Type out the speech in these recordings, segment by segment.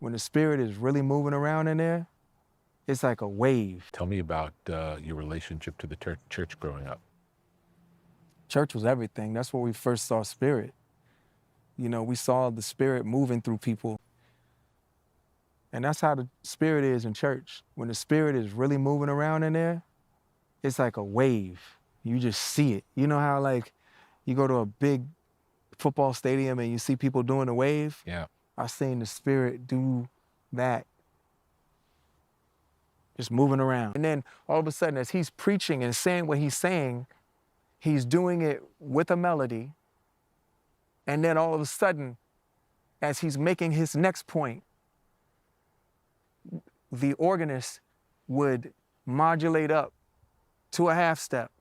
when the spirit is really moving around in there, it's like a wave. Tell me about your relationship to the church growing up. Church was everything. That's where we first saw spirit. You know, we saw the spirit moving through people. And that's how the spirit is in church. When the spirit is really moving around in there, it's like a wave. You just see it. You know how like you go to a big football stadium and you see people doing the wave? Yeah. I've seen the spirit do that. Just moving around. And then all of a sudden, as he's preaching and saying what he's saying, he's doing it with a melody. And then all of a sudden, as he's making his next point, the organist would modulate up to a half step.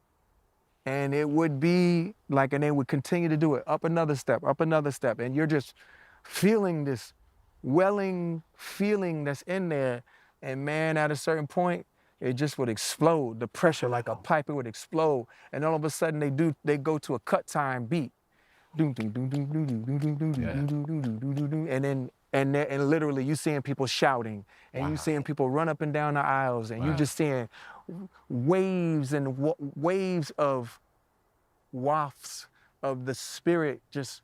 And it would be like, and they would continue to do it, up another step, up another step. And you're just feeling this welling feeling that's in there. And man, at a certain point, it just would explode. The pressure, like a pipe, it would explode. And all of a sudden they go to a cut time beat. And then and literally you seeing people shouting, and you seeing people run up and down the aisles, and you just seeing waves and waves of wafts of the spirit, just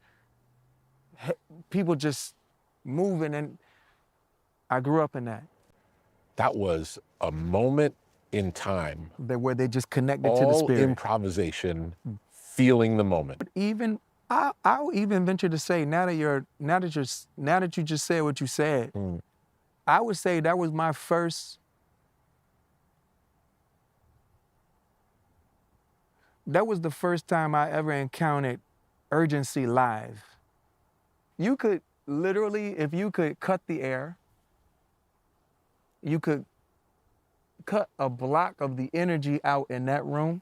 people just moving. And I grew up in that. That was a moment in time Where they just connected to the all spirit. improvisation, feeling the moment. But even I'll even venture to say, now that you just said what you said, I would say that was my first. That was the first time I ever encountered urgency live. You could literally, if you could cut the air, you could cut a block of the energy out in that room.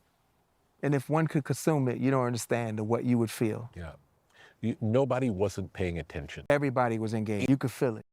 And if one could consume it, you don't understand what you would feel. Yeah. Nobody wasn't paying attention. Everybody was engaged. You could feel it.